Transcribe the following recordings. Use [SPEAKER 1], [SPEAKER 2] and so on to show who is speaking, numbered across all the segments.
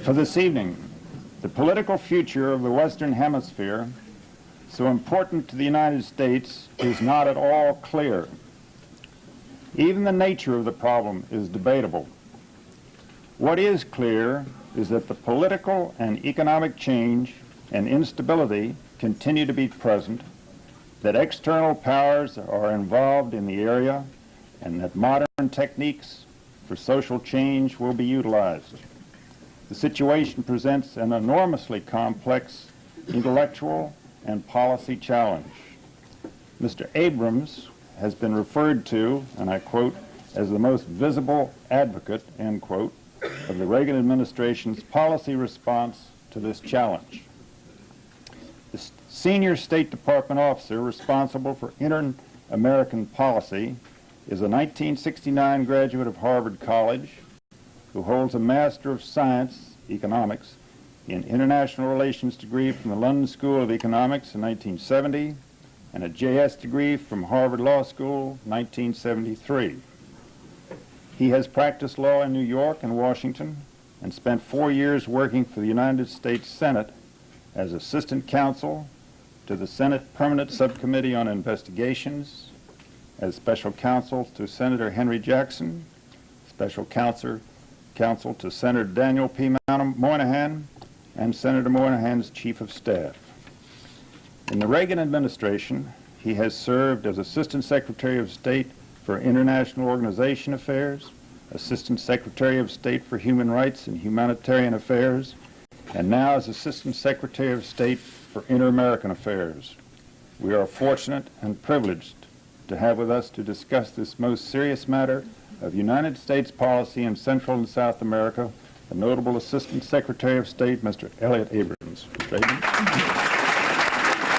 [SPEAKER 1] For this evening, the political future of the Western Hemisphere, so important to the United States, is not at all clear. Even the nature of the problem is debatable. What is clear is that the political and economic change and instability continue to be present, that external powers are involved in the area, and that modern techniques for social change will be utilized. The situation presents an enormously complex intellectual and policy challenge. Mr. Abrams has been referred to, and I quote, as the most visible advocate, end quote, of the Reagan administration's policy response to this challenge. The senior State Department officer responsible for Intern-American policy is a 1969 graduate of Harvard College who holds a Master of Science, Economics, in International Relations degree from the London School of Economics in 1970, and a JS degree from Harvard Law School, 1973. He has practiced law in New York and Washington, and spent 4 years working for the United States Senate as assistant counsel to the Senate Permanent Subcommittee on Investigations, as special counsel to Senator Henry Jackson, special counsel to Senator Daniel P. Moynihan, and Senator Moynihan's Chief of Staff. In the Reagan administration, he has served as Assistant Secretary of State for International Organization Affairs, Assistant Secretary of State for Human Rights and Humanitarian Affairs, and now as Assistant Secretary of State for Inter-American Affairs. We are fortunate and privileged to have with us to discuss this most serious matter of United States policy in Central and South America, the notable Assistant Secretary of State, Mr. Elliot Abrams. Mr. Abrams.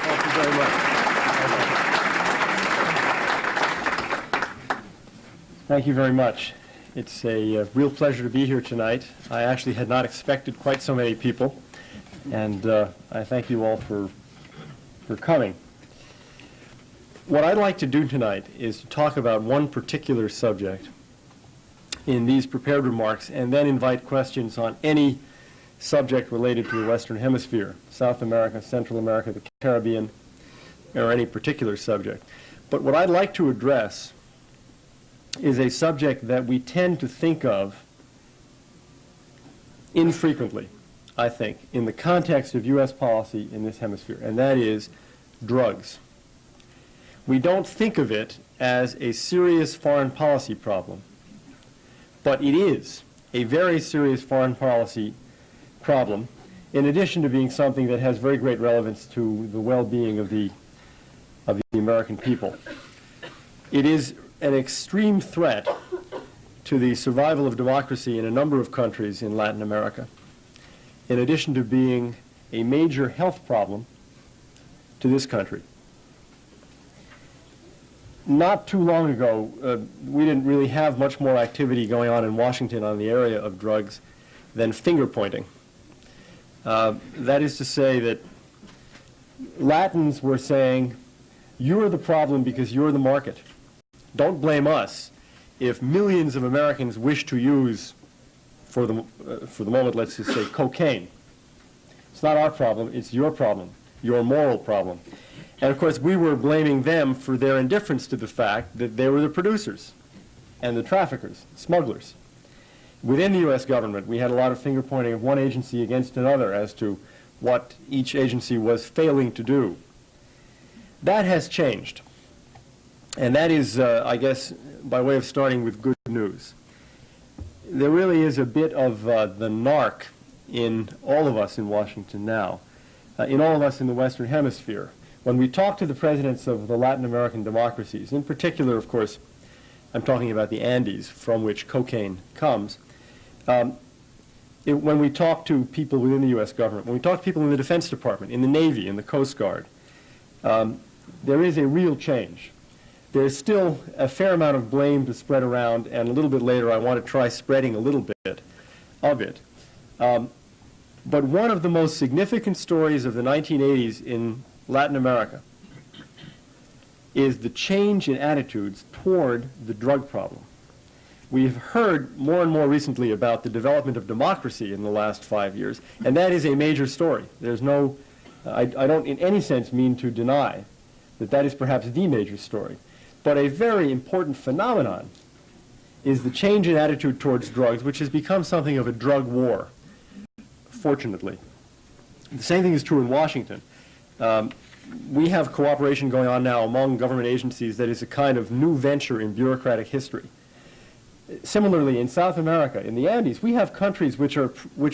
[SPEAKER 1] Thank you very much.
[SPEAKER 2] Thank you very much. It's a real pleasure to be here tonight. I actually had not expected quite so many people, and I thank you all for coming. What I'd like to do tonight is to talk about one particular subject in these prepared remarks, and then invite questions on any subject related to the Western Hemisphere, South America, Central America, the Caribbean, or any particular subject. But what I'd like to address is a subject that we tend to think of infrequently, I think, in the context of U.S. policy in this hemisphere, and that is drugs. We don't think of it as a serious foreign policy problem, but it is a very serious foreign policy problem, in addition to being something that has very great relevance to the well-being of the American people. It is an extreme threat to the survival of democracy in a number of countries in Latin America, in addition to being a major health problem to this country. Not too long ago, we didn't really have much more activity going on in Washington on the area of drugs than finger pointing. That is to say that Latins were saying, you're the problem because you're the market. Don't blame us if millions of Americans wish to use, for the moment, let's just say, cocaine. It's not our problem, it's your problem, your moral problem. And of course, we were blaming them for their indifference to the fact that they were the producers and the traffickers, smugglers. Within the U.S. government, we had a lot of finger pointing of one agency against another as to what each agency was failing to do. That has changed. And that is, I guess, by way of starting with good news. There really is a bit of the narc in all of us in Washington now, in all of us in the Western Hemisphere. When we talk to the presidents of the Latin American democracies, in particular, of course, I'm talking about the Andes, from which cocaine comes. When we talk to people within the U.S. government, when we talk to people in the Defense Department, in the Navy, in the Coast Guard, there is a real change. There's still a fair amount of blame to spread around, and a little bit later I want to try spreading a little bit of it. But one of the most significant stories of the 1980s in Latin America is the change in attitudes toward the drug problem. We've heard more and more recently about the development of democracy in the last 5 years, and that is a major story. There's no, I don't in any sense mean to deny that that is perhaps the major story. But a very important phenomenon is the change in attitude towards drugs, which has become something of a drug war, fortunately. The same thing is true in Washington. We have cooperation going on now among government agencies that is a kind of new venture in bureaucratic history. Similarly, in South America, in the Andes, we have countries which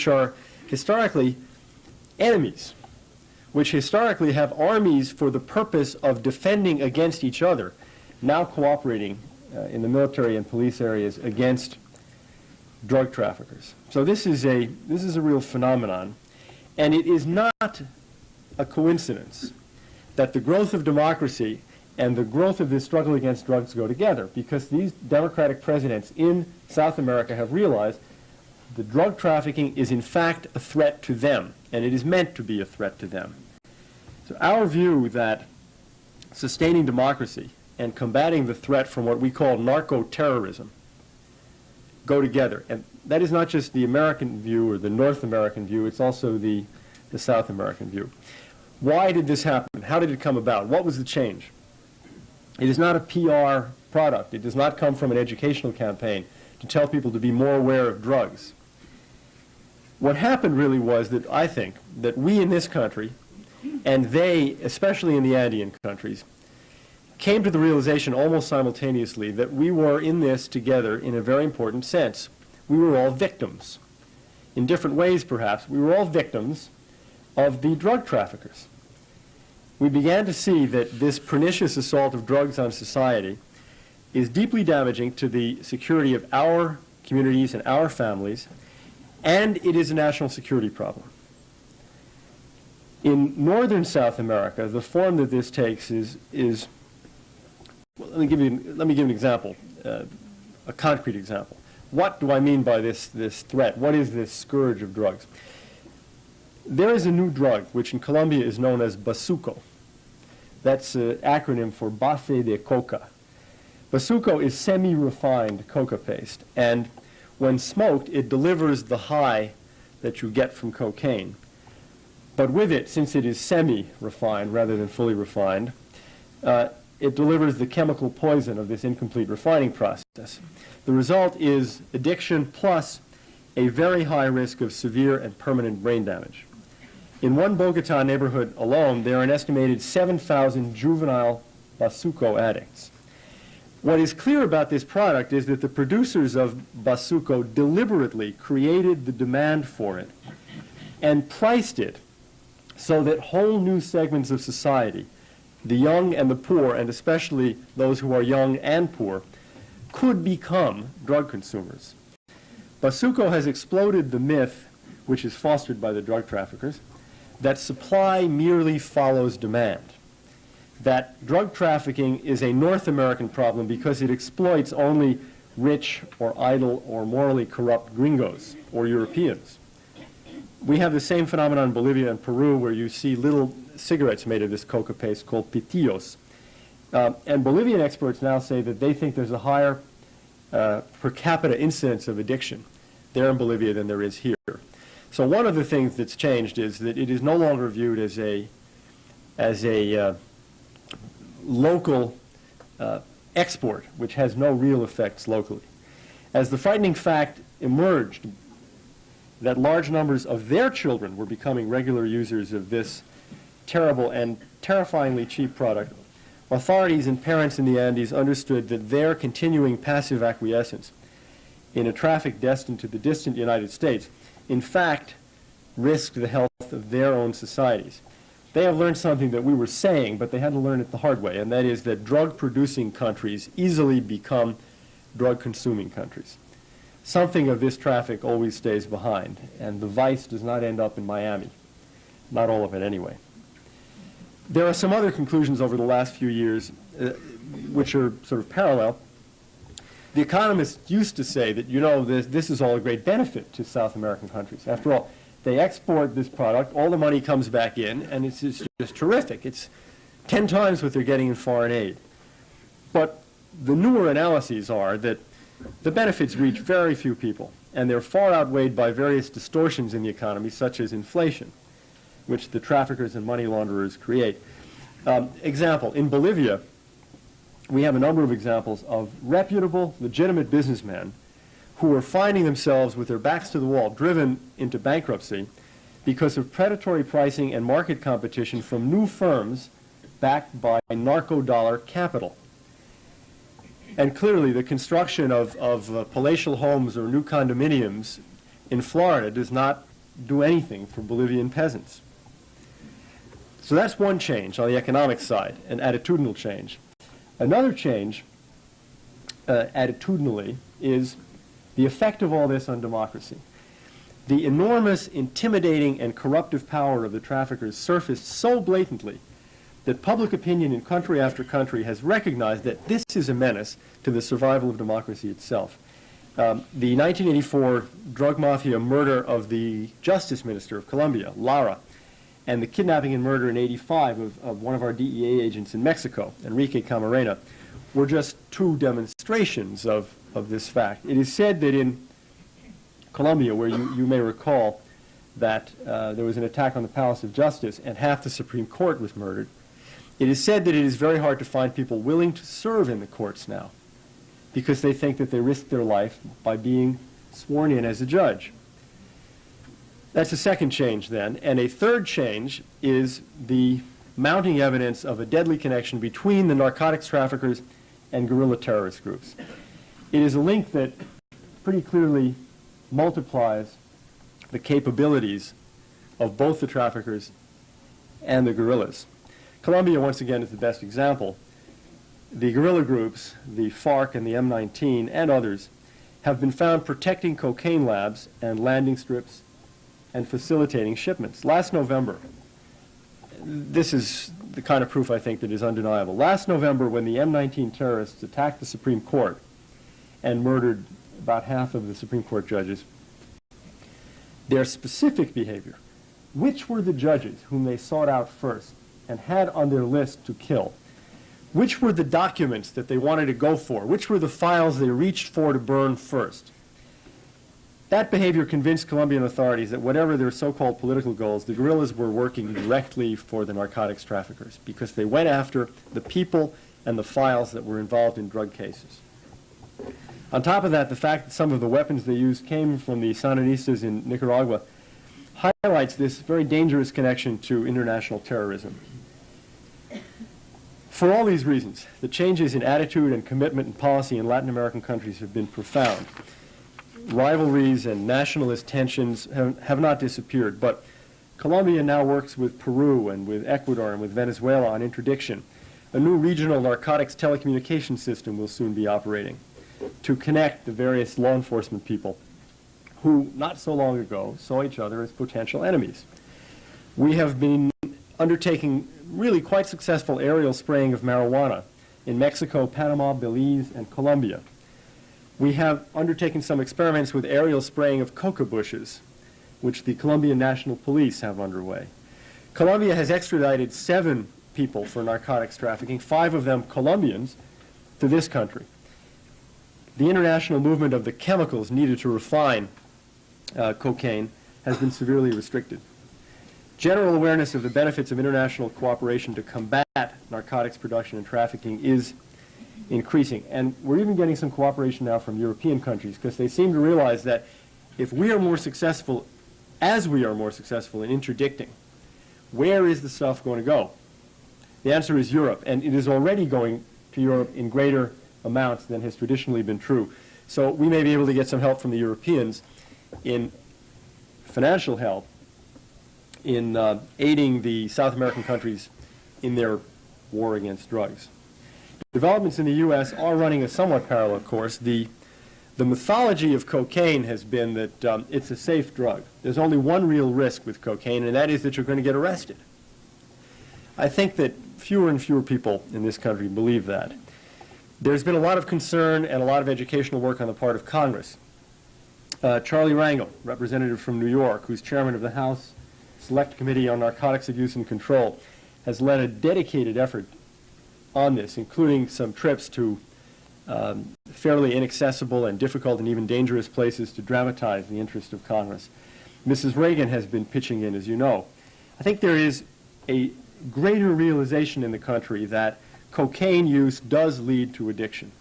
[SPEAKER 2] are historically enemies, which historically have armies for the purpose of defending against each other, now cooperating in the military and police areas against drug traffickers. So this is a real phenomenon, and it is not a coincidence that the growth of democracy and the growth of this struggle against drugs go together, because these democratic presidents in South America have realized that drug trafficking is in fact a threat to them, and it is meant to be a threat to them. So our view that sustaining democracy and combating the threat from what we call narco-terrorism go together. And that is not just the American view or the North American view, it's also the South American view. Why did this happen? How did it come about? What was the change? It is not a PR product. It does not come from an educational campaign to tell people to be more aware of drugs. What happened really was that I think that we in this country, and they, especially in the Andean countries, came to the realization almost simultaneously that we were in this together in a very important sense. We were all victims. In different ways, perhaps, we were all victims of the drug traffickers. We began to see that this pernicious assault of drugs on society is deeply damaging to the security of our communities and our families, and it is a national security problem. In northern South America, the form that this takes is well, let me give you an example, a concrete example. What do I mean by this threat? What is this scourge of drugs? There is a new drug, which in Colombia is known as bazuco. That's an acronym for base de coca. Bazuco is semi-refined coca paste, and when smoked, it delivers the high that you get from cocaine. But with it, since it is semi-refined rather than fully refined, it delivers the chemical poison of this incomplete refining process. The result is addiction plus a very high risk of severe and permanent brain damage. In one Bogota neighborhood alone, there are an estimated 7,000 juvenile bazuco addicts. What is clear about this product is that the producers of bazuco deliberately created the demand for it and priced it so that whole new segments of society, the young and the poor, and especially those who are young and poor, could become drug consumers. Bazuco has exploded the myth, which is fostered by the drug traffickers, that supply merely follows demand, that drug trafficking is a North American problem because it exploits only rich or idle or morally corrupt gringos or Europeans. We have the same phenomenon in Bolivia and Peru, where you see little cigarettes made of this coca paste called pitillos. And Bolivian experts now say that they think there's a higher per capita incidence of addiction there in Bolivia than there is here. So one of the things that's changed is that it is no longer viewed as a local export, which has no real effects locally. As the frightening fact emerged that large numbers of their children were becoming regular users of this terrible and terrifyingly cheap product, authorities and parents in the Andes understood that their continuing passive acquiescence in a traffic destined to the distant United States, in fact, risked the health of their own societies. They have learned something that we were saying, but they had to learn it the hard way, and that is that drug-producing countries easily become drug-consuming countries. Something of this traffic always stays behind, and the vice does not end up in Miami. Not all of it, anyway. There are some other conclusions over the last few years which are sort of parallel. The economists used to say that, you know, this is all a great benefit to South American countries. After all, they export this product, all the money comes back in, and it's just terrific. It's 10 times what they're getting in foreign aid. But the newer analyses are that the benefits reach very few people, and they're far outweighed by various distortions in the economy, such as inflation, which the traffickers and money launderers create. Example, in Bolivia, we have a number of examples of reputable, legitimate businessmen who are finding themselves with their backs to the wall, driven into bankruptcy because of predatory pricing and market competition from new firms backed by narco-dollar capital. And clearly, the construction of palatial homes or new condominiums in Florida does not do anything for Bolivian peasants. So that's one change on the economic side, an attitudinal change. Another change, attitudinally, is the effect of all this on democracy. The enormous, intimidating, and corruptive power of the traffickers surfaced so blatantly that public opinion in country after country has recognized that this is a menace to the survival of democracy itself. The 1984 drug mafia murder of the Justice Minister of Colombia, Lara, and the kidnapping and murder in '85 of one of our DEA agents in Mexico, Enrique Camarena, were just two demonstrations of this fact. It is said that in Colombia, where you may recall that there was an attack on the Palace of Justice and half the Supreme Court was murdered, it is said that it is very hard to find people willing to serve in the courts now because they think that they risk their life by being sworn in as a judge. That's a second change then. And a third change is the mounting evidence of a deadly connection between the narcotics traffickers and guerrilla terrorist groups. It is a link that pretty clearly multiplies the capabilities of both the traffickers and the guerrillas. Colombia, once again, is the best example. The guerrilla groups, the FARC and the M19 and others, have been found protecting cocaine labs and landing strips and facilitating shipments. Last November, this is the kind of proof I think that is undeniable. Last November, when the M19 terrorists attacked the Supreme Court and murdered about half of the Supreme Court judges, their specific behavior, which were the judges whom they sought out first and had on their list to kill, which were the documents that they wanted to go for, which were the files they reached for to burn first. That behavior convinced Colombian authorities that whatever their so-called political goals, the guerrillas were working directly for the narcotics traffickers because they went after the people and the files that were involved in drug cases. On top of that, the fact that some of the weapons they used came from the Sandinistas in Nicaragua highlights this very dangerous connection to international terrorism. For all these reasons, the changes in attitude and commitment and policy in Latin American countries have been profound. Rivalries and nationalist tensions have not disappeared, but Colombia now works with Peru and with Ecuador and with Venezuela on interdiction. A new regional narcotics telecommunication system will soon be operating to connect the various law enforcement people who, not so long ago, saw each other as potential enemies. We have been undertaking really quite successful aerial spraying of marijuana in Mexico, Panama, Belize, and Colombia. We have undertaken some experiments with aerial spraying of coca bushes, which the Colombian National Police have underway. Colombia has extradited 7 people for narcotics trafficking, 5 of them Colombians, to this country. The international movement of the chemicals needed to refine cocaine has been severely restricted. General awareness of the benefits of international cooperation to combat narcotics production and trafficking is increasing. And we're even getting some cooperation now from European countries because they seem to realize that if we are more successful, as we are more successful in interdicting, where is the stuff going to go? The answer is Europe, and it is already going to Europe in greater amounts than has traditionally been true. So we may be able to get some help from the Europeans in financial help in aiding the South American countries in their war against drugs. Developments in the U.S. are running a somewhat parallel course. The mythology of cocaine has been that it's a safe drug. There's only one real risk with cocaine, and that is that you're going to get arrested. I think that fewer and fewer people in this country believe that. There's been a lot of concern and a lot of educational work on the part of Congress. Charlie Rangel, representative from New York, who's chairman of the House Select Committee on Narcotics Abuse and Control, has led a dedicated effort on this, including some trips to fairly inaccessible and difficult and even dangerous places to dramatize the interest of Congress. Mrs. Reagan has been pitching in, as you know. I think there is a greater realization in the country that cocaine use does lead to addiction.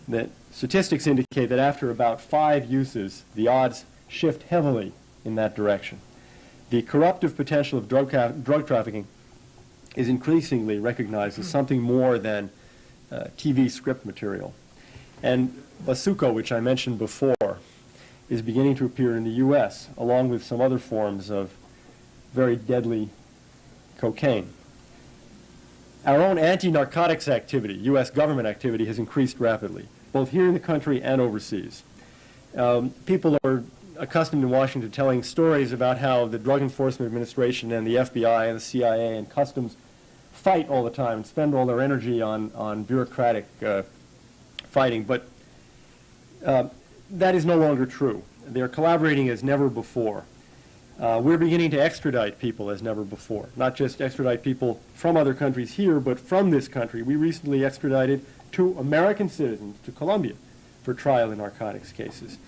[SPEAKER 2] That statistics indicate that after about 5 uses, the odds shift heavily in that direction. The corruptive potential of drug trafficking is increasingly recognized as something more than TV script material. And Basuco, which I mentioned before, is beginning to appear in the U.S., along with some other forms of very deadly cocaine. Our own anti-narcotics activity, U.S. government activity, has increased rapidly, both here in the country and overseas. People are accustomed in Washington to telling stories about how the Drug Enforcement Administration and the FBI and the CIA and Customs fight all the time and spend all their energy on bureaucratic fighting, but that is no longer true. They're collaborating as never before. We're beginning to extradite people as never before, not just extradite people from other countries here, but from this country. We recently extradited 2 American citizens to Colombia for trial in narcotics cases.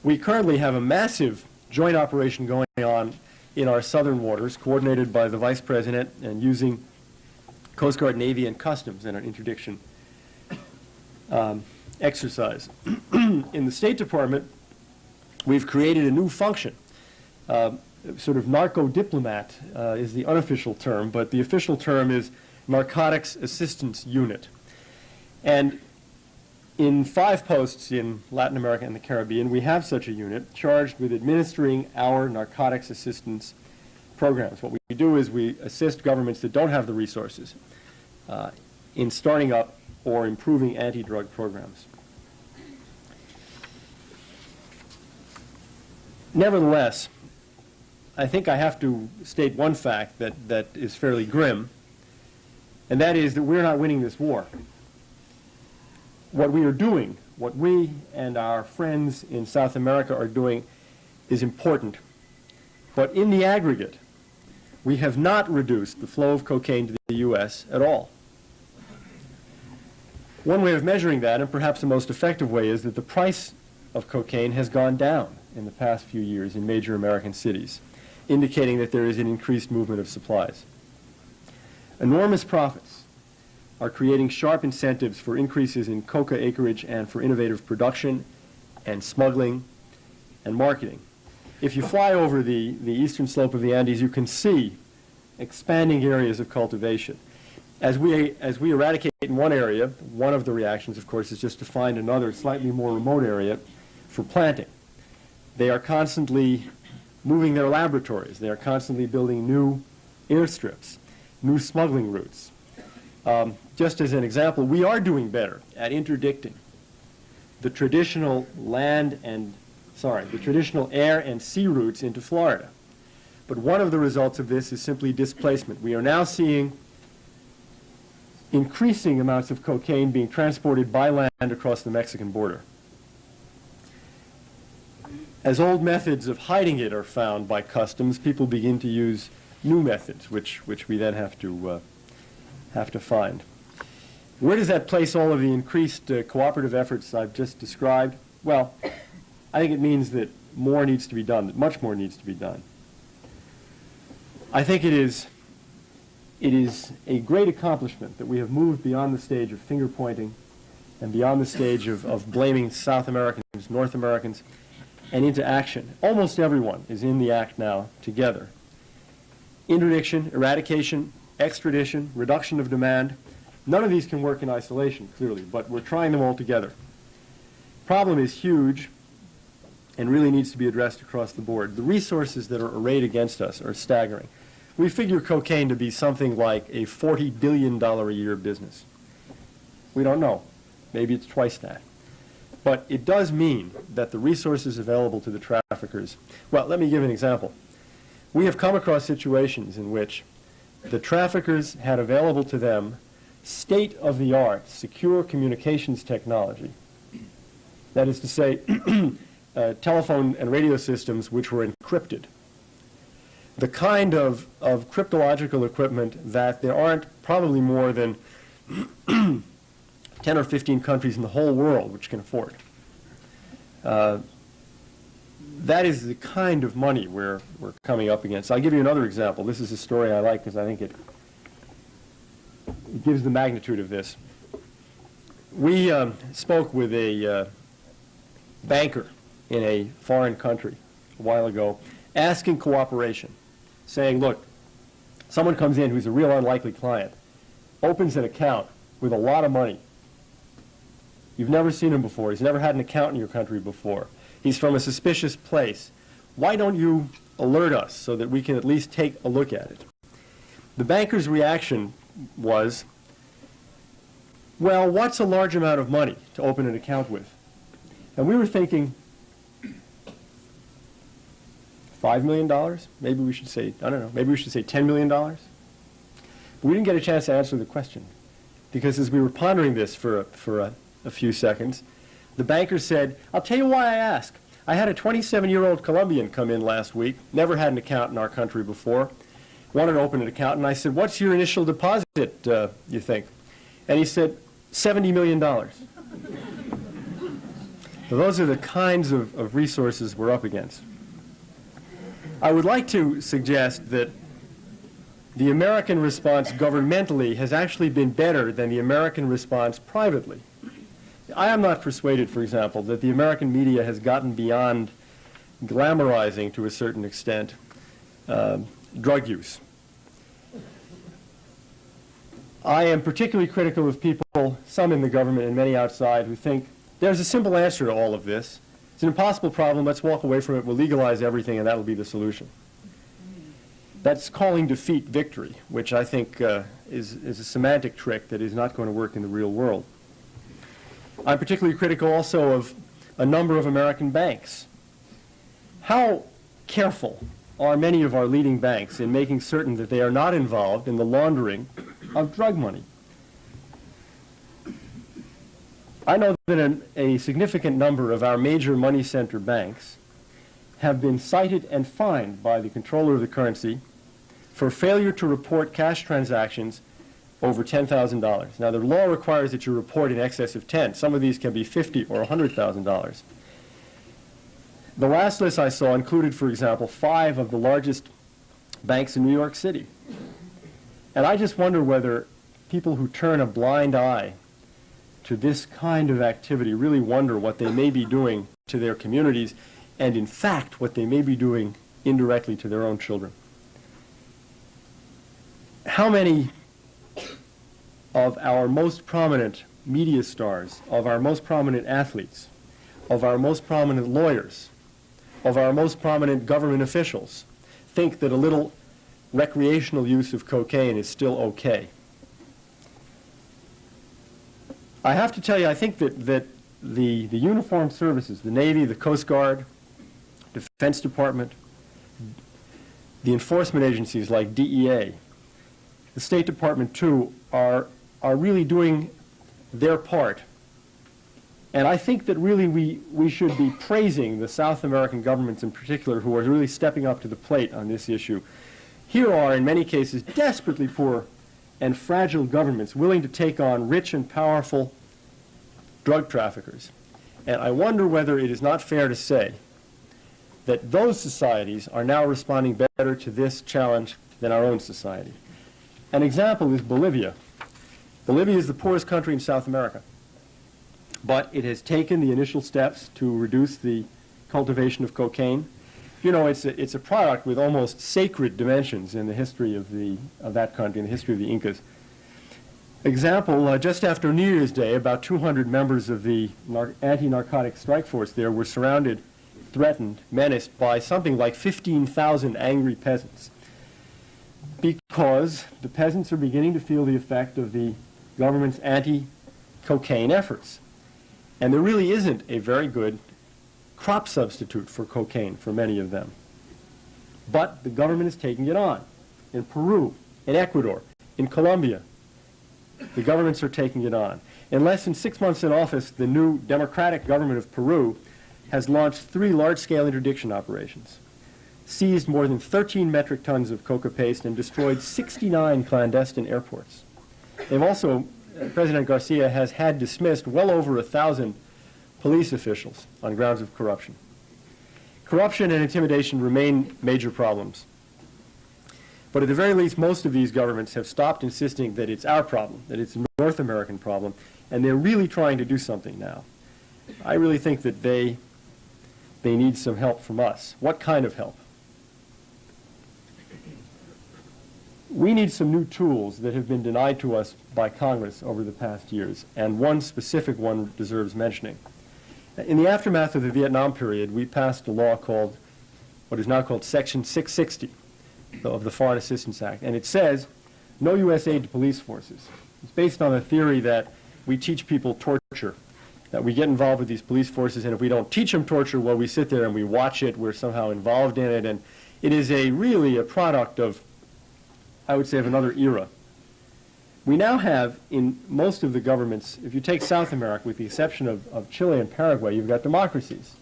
[SPEAKER 2] We currently have a massive joint operation going on in our southern waters, coordinated by the Vice President and using Coast Guard, Navy, and Customs in an interdiction exercise. In the State Department, we've created a new function. Sort of narco-diplomat is the unofficial term, but the official term is Narcotics Assistance Unit. And in 5 posts in Latin America and the Caribbean, we have such a unit charged with administering our narcotics assistance programs. What we do is we assist governments that don't have the resources in starting up or improving anti-drug programs. Nevertheless, I think I have to state one fact that is fairly grim, and that is that we're not winning this war. What we are doing, what we and our friends in South America are doing is important. But in the aggregate, we have not reduced the flow of cocaine to the U.S. at all. One way of measuring that, and perhaps the most effective way, is that the price of cocaine has gone down in the past few years in major American cities, indicating that there is an increased movement of supplies. Enormous profits are creating sharp incentives for increases in coca acreage and for innovative production and smuggling and marketing. If you fly over the eastern slope of the Andes, you can see expanding areas of cultivation. As we eradicate in one area, one of the reactions, of course, is just to find another slightly more remote area for planting. They are constantly moving their laboratories. They are constantly building new airstrips, new smuggling routes. Just as an example, we are doing better at interdicting the traditional the traditional air and sea routes into Florida. But one of the results of this is simply displacement. We are now seeing increasing amounts of cocaine being transported by land across the Mexican border. As old methods of hiding it are found by customs, people begin to use new methods, which we then have to find. Where does that place all of the increased cooperative efforts I've just described? Well, I think it means that more needs to be done, that much more needs to be done. I think it is a great accomplishment that we have moved beyond the stage of finger pointing and beyond the stage of blaming South Americans, North Americans, and into action. Almost everyone is in the act now together. Interdiction, eradication, extradition, reduction of demand. None of these can work in isolation, clearly, but we're trying them all together. Problem is huge and really needs to be addressed across the board. The resources that are arrayed against us are staggering. We figure cocaine to be something like a $40 billion a year business. We don't know. Maybe it's twice that. But it does mean that the resources available to the traffickers, well, let me give an example. We have come across situations in which the traffickers had available to them state-of-the-art secure communications technology. That is to say, telephone and radio systems which were encrypted. The kind of cryptological equipment that there aren't probably more than 10 or 15 countries in the whole world which can afford. That is the kind of money we're coming up against. I'll give you another example. This is a story I like because I think it gives the magnitude of this. We spoke with a banker in a foreign country a while ago asking cooperation, saying, look, someone comes in who's a real unlikely client, opens an account with a lot of money. You've never seen him before. He's never had an account in your country before. He's from a suspicious place. Why don't you alert us so that we can at least take a look at it? The banker's reaction was, well, what's a large amount of money to open an account with? And we were thinking, $5 million? Maybe we should say, I don't know, maybe we should say $10 million? But we didn't get a chance to answer the question, because as we were pondering this for a few seconds, the banker said, I'll tell you why I ask. I had a 27-year-old Colombian come in last week, never had an account in our country before, wanted to open an account, and I said, what's your initial deposit, you think? And he said, $70 million. So those are the kinds of resources we're up against. I would like to suggest that the American response governmentally has actually been better than the American response privately. I am not persuaded, for example, that the American media has gotten beyond glamorizing, to a certain extent, drug use. I am particularly critical of people, some in the government and many outside, who think there's a simple answer to all of this. It's an impossible problem. Let's walk away from it. We'll legalize everything, and that will be the solution. That's calling defeat victory, which I think is a semantic trick that is not going to work in the real world. I'm particularly critical also of a number of American banks. How careful are many of our leading banks in making certain that they are not involved in the laundering of drug money? I know that a significant number of our major money center banks have been cited and fined by the controller of the currency for failure to report cash transactions over $10,000. Now, the law requires that you report in excess of 10. Some of these can be $50,000 or $100,000. The last list I saw included, for example, 5 of the largest banks in New York City. And I just wonder whether people who turn a blind eye to this kind of activity really wonder what they may be doing to their communities, and in fact, what they may be doing indirectly to their own children. How many of our most prominent media stars, of our most prominent athletes, of our most prominent lawyers, of our most prominent government officials think that a little recreational use of cocaine is still okay? I have to tell you, I think that the uniformed services, the Navy, the Coast Guard, Defense Department, the enforcement agencies like DEA, the State Department too, are really doing their part. And I think that really we should be praising the South American governments in particular, who are really stepping up to the plate on this issue. Here are, in many cases, desperately poor and fragile governments willing to take on rich and powerful drug traffickers. And I wonder whether it is not fair to say that those societies are now responding better to this challenge than our own society. An example is Bolivia. Bolivia is the poorest country in South America, but it has taken the initial steps to reduce the cultivation of cocaine. You know, it's a product with almost sacred dimensions in the history of that country, in the history of the Incas. Example, just after New Year's Day, about 200 members of the anti-narcotic strike force there were surrounded, threatened, menaced by something like 15,000 angry peasants, because the peasants are beginning to feel the effect of the government's cocaine efforts. And there really isn't a very good crop substitute for cocaine for many of them. But the government is taking it on. In Peru, in Ecuador, in Colombia, the governments are taking it on. In less than 6 months in office, the new democratic government of Peru has launched 3 large-scale interdiction operations, seized more than 13 metric tons of coca paste, and destroyed 69 clandestine airports. They've also, President Garcia has had dismissed well over 1,000 police officials on grounds of corruption. Corruption and intimidation remain major problems. But at the very least, most of these governments have stopped insisting that it's our problem, that it's a North American problem, and they're really trying to do something now. I really think that they need some help from us. What kind of help? We need some new tools that have been denied to us by Congress over the past years, and one specific one deserves mentioning. In the aftermath of the Vietnam period, we passed a law called, what is now called Section 660 of the Foreign Assistance Act, and it says no U.S. aid to police forces. It's based on the theory that we teach people torture, that we get involved with these police forces, and if we don't teach them torture, well, we sit there and we watch it, we're somehow involved in it, and it is really a product of, I would say, of another era. We now have, in most of the governments, if you take South America, with the exception of Chile and Paraguay, you've got democracies.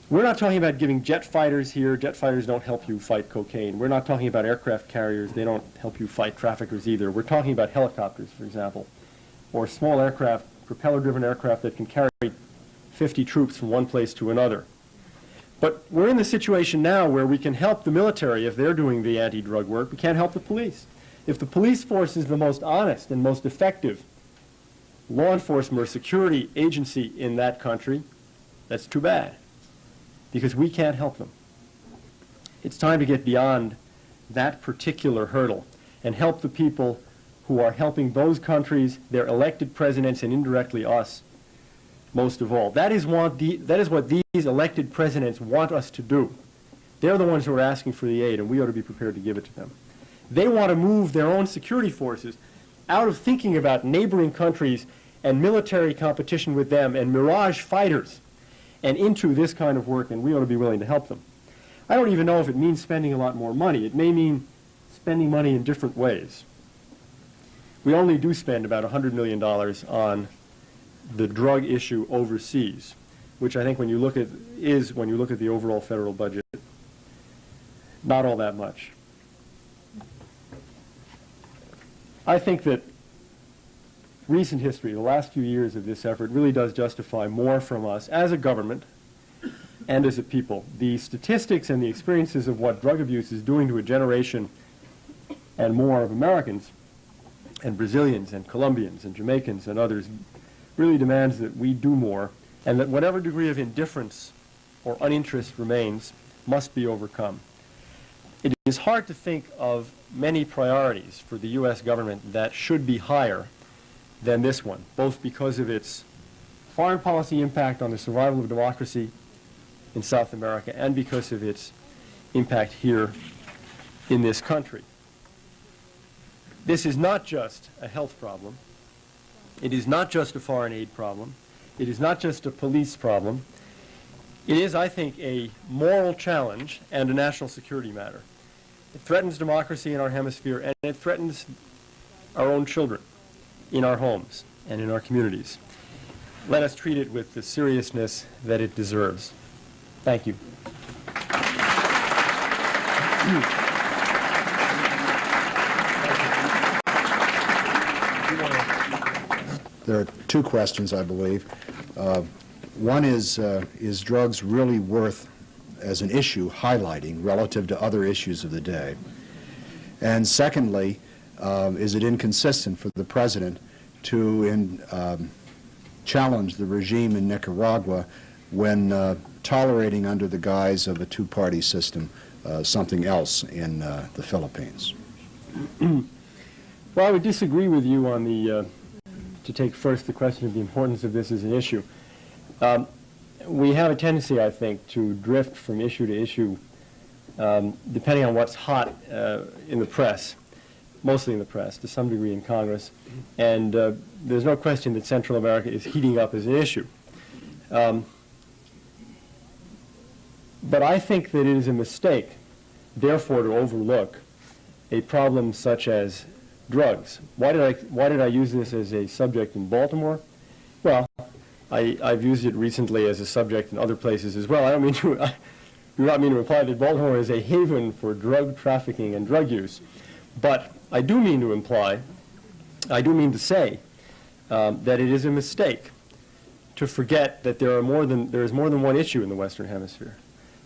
[SPEAKER 2] We're not talking about giving jet fighters here. Jet fighters don't help you fight cocaine. We're not talking about aircraft carriers. They don't help you fight traffickers either. We're talking about helicopters, for example, or small aircraft, propeller-driven aircraft that can carry 50 troops from one place to another. But we're in the situation now where we can help the military if they're doing the anti-drug work. We can't help the police. If the police force is the most honest and most effective law enforcement or security agency in that country, that's too bad, because we can't help them. It's time to get beyond that particular hurdle and help the people who are helping those countries, their elected presidents, and indirectly us, most of all. That is what these elected presidents want us to do. They're the ones who are asking for the aid, and we ought to be prepared to give it to them. They want to move their own security forces out of thinking about neighboring countries and military competition with them and mirage fighters and into this kind of work, and we ought to be willing to help them. I don't even know if it means spending a lot more money. It may mean spending money in different ways. We only do spend about $100 million on the drug issue overseas, which I think when you look at the overall federal budget, not all that much. I think that recent history, the last few years of this effort, really does justify more from us as a government and as a people. The statistics and the experiences of what drug abuse is doing to a generation and more of Americans and Brazilians and Colombians and Jamaicans and others really demands that we do more, and that whatever degree of indifference or uninterest remains must be overcome. It is hard to think of many priorities for the U.S. government that should be higher than this one, both because of its foreign policy impact on the survival of democracy in South America and because of its impact here in this country. This is not just a health problem. It is not just a foreign aid problem. It is not just a police problem. It is, I think, a moral challenge and a national security matter. It threatens democracy in our hemisphere, and it threatens our own children in our homes and in our communities. Let us treat it with the seriousness that it deserves. Thank you.
[SPEAKER 3] There are two questions, I believe. One is drugs really worth, as an issue, highlighting relative to other issues of the day? And secondly, is it inconsistent for the President to challenge the regime in Nicaragua when tolerating under the guise of a two-party system something else in the Philippines?
[SPEAKER 2] Well, I would disagree with you on the, to take first the question of the importance of this as an issue. We have a tendency, I think, to drift from issue to issue, depending on what's hot in the press. mostly in the press, to some degree in Congress, and there's no question that Central America is heating up as an issue. But I think that it is a mistake, therefore, to overlook a problem such as drugs. Why did I use this as a subject in Baltimore? Well, I've used it recently as a subject in other places as well. I do not mean to imply that Baltimore is a haven for drug trafficking and drug use, but I do mean to say that it is a mistake to forget that there is more than one issue in the Western Hemisphere.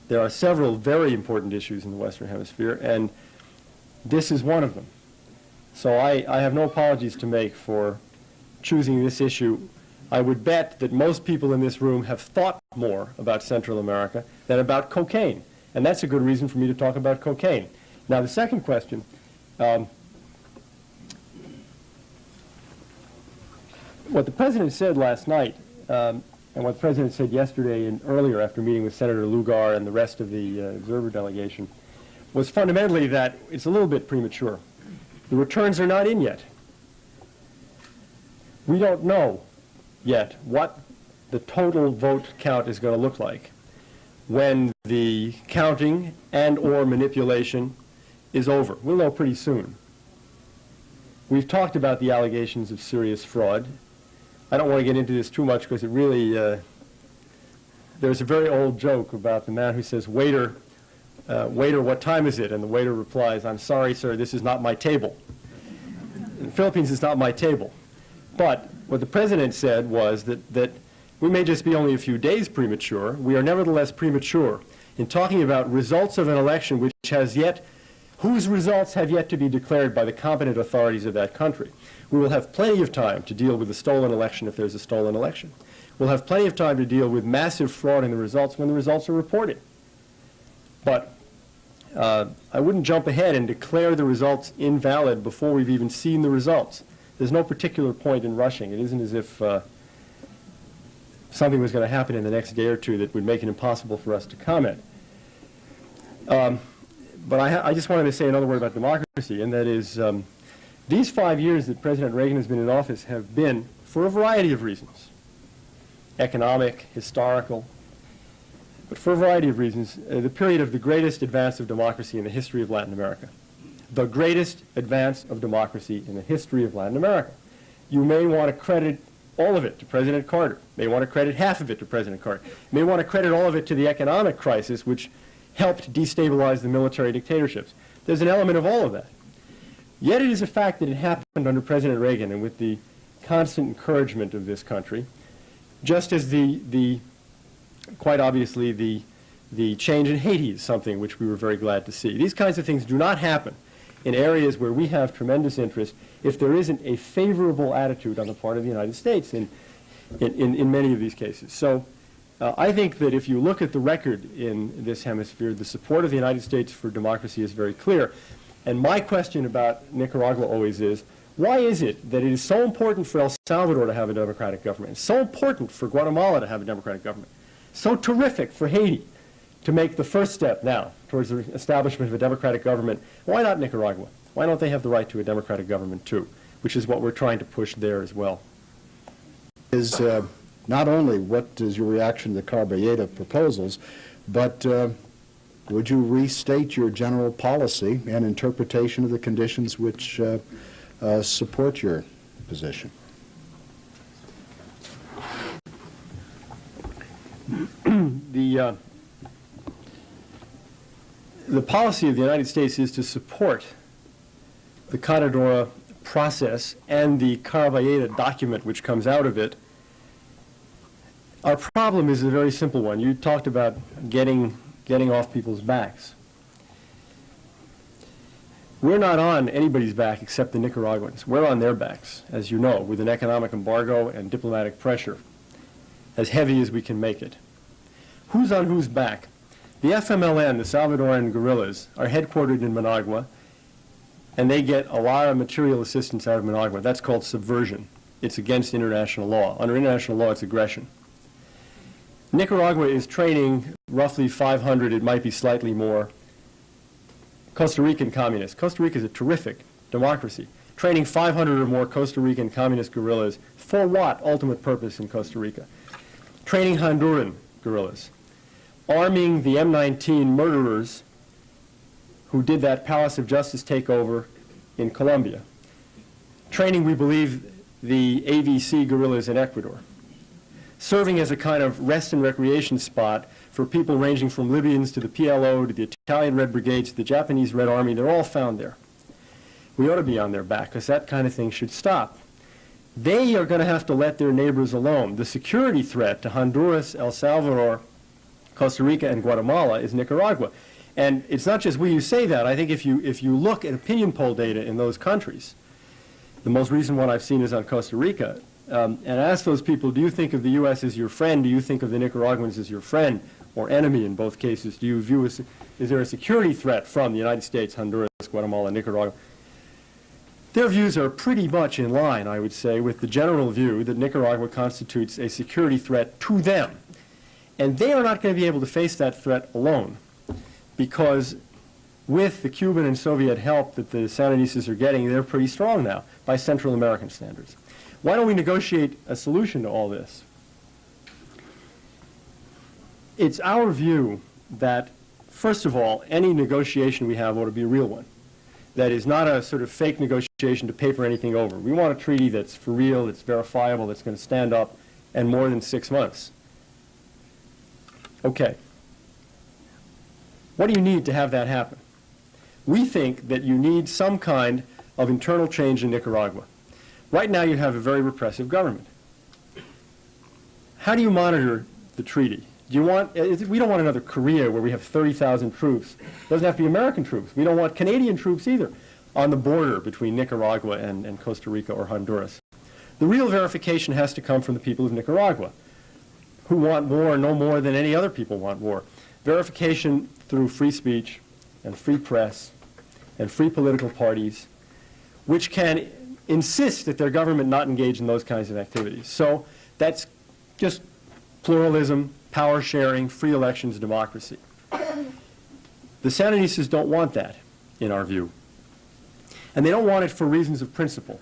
[SPEAKER 2] There are several very important issues in the Western Hemisphere, and this is one of them. So I have no apologies to make for choosing this issue. I would bet that most people in this room have thought more about Central America than about cocaine, and that's a good reason for me to talk about cocaine. Now, the second question, what the President said last night, and what the President said yesterday and earlier after meeting with Senator Lugar and the rest of the observer delegation, was fundamentally that it's a little bit premature. The returns are not in yet. We don't know yet what the total vote count is going to look like when the counting and or manipulation is over. We'll know pretty soon. We've talked about the allegations of serious fraud. I don't want to get into this too much because it really, there's a very old joke about the man who says, waiter, what time is it? And the waiter replies, I'm sorry, sir, this is not my table. In the Philippines, it's not my table. But what the President said was that we may just be only a few days premature. We are nevertheless premature in talking about results of an election whose results have yet to be declared by the competent authorities of that country. We will have plenty of time to deal with a stolen election if there's a stolen election. We'll have plenty of time to deal with massive fraud in the results when the results are reported. But I wouldn't jump ahead and declare the results invalid before we've even seen the results. There's no particular point in rushing. It isn't as if something was going to happen in the next day or two that would make it impossible for us to comment. But I just wanted to say another word about democracy, and that is these 5 years that President Reagan has been in office have been, for a variety of reasons, economic, historical, but for a variety of reasons, the period of the greatest advance of democracy in the history of Latin America. The greatest advance of democracy in the history of Latin America. You may want to credit all of it to President Carter. You may want to credit half of it to President Carter. You may want to credit all of it to the economic crisis, which helped destabilize the military dictatorships. There's an element of all of that. Yet it is a fact that it happened under President Reagan and with the constant encouragement of this country, just as quite obviously the change in Haiti is something which we were very glad to see. These kinds of things do not happen in areas where we have tremendous interest if there isn't a favorable attitude on the part of the United States in many of these cases. So I think that if you look at the record in this hemisphere, the support of the United States for democracy is very clear. And my question about Nicaragua always is, why is it that it is so important for El Salvador to have a democratic government, it's so important for Guatemala to have a democratic government, so terrific for Haiti to make the first step now towards the establishment of a democratic government? Why not Nicaragua? Why don't they have the right to a democratic government too, which is what we're trying to push there as well?
[SPEAKER 3] Is not only what is your reaction to the Carballeda proposals, but would you restate your general policy and interpretation of the conditions which support your position?
[SPEAKER 2] The policy of the United States is to support the Catadora process and the Carballeda document which comes out of it. Our problem is a very simple one. You talked about getting off people's backs. We're not on anybody's back except the Nicaraguans. We're on their backs, as you know, with an economic embargo and diplomatic pressure, as heavy as we can make it. Who's on whose back? The FMLN, the Salvadoran guerrillas, are headquartered in Managua, and they get a lot of material assistance out of Managua. That's called subversion. It's against international law. Under international law, it's aggression. Nicaragua is training roughly 500, it might be slightly more, Costa Rican communists. Costa Rica is a terrific democracy. Training 500 or more Costa Rican communist guerrillas for what ultimate purpose in Costa Rica? Training Honduran guerrillas. Arming the M19 murderers who did that Palace of Justice takeover in Colombia. Training, we believe, the AVC guerrillas in Ecuador. Serving as a kind of rest and recreation spot for people ranging from Libyans to the PLO to the Italian Red Brigades to the Japanese Red Army. They're all found there. We ought to be on their back because that kind of thing should stop. They are going to have to let their neighbors alone. The security threat to Honduras, El Salvador, Costa Rica, and Guatemala is Nicaragua. And it's not just we who say that. I think if you look at opinion poll data in those countries, the most recent one I've seen is on Costa Rica, and ask those people, do you think of the U.S. as your friend? Do you think of the Nicaraguans as your friend or enemy in both cases? Do you view is there a security threat from the United States, Honduras, Guatemala, Nicaragua? Their views are pretty much in line, I would say, with the general view that Nicaragua constitutes a security threat to them. And they are not going to be able to face that threat alone, because with the Cuban and Soviet help that the Sandinistas are getting, they're pretty strong now by Central American standards. Why don't we negotiate a solution to all this? It's our view that, first of all, any negotiation we have ought to be a real one. That is not a sort of fake negotiation to paper anything over. We want a treaty that's for real, that's verifiable, that's going to stand up, and more than 6 months. Okay. What do you need to have that happen? We think that you need some kind of internal change in Nicaragua. Right now you have a very repressive government. How do you monitor the treaty? We don't want another Korea where we have 30,000 troops. It doesn't have to be American troops. We don't want Canadian troops either on the border between Nicaragua and Costa Rica or Honduras. The real verification has to come from the people of Nicaragua, who want war no more than any other people want war. Verification through free speech and free press and free political parties, which can insist that their government not engage in those kinds of activities. So that's just pluralism, power sharing, free elections, democracy. The Sandinistas don't want that, in our view. And they don't want it for reasons of principle.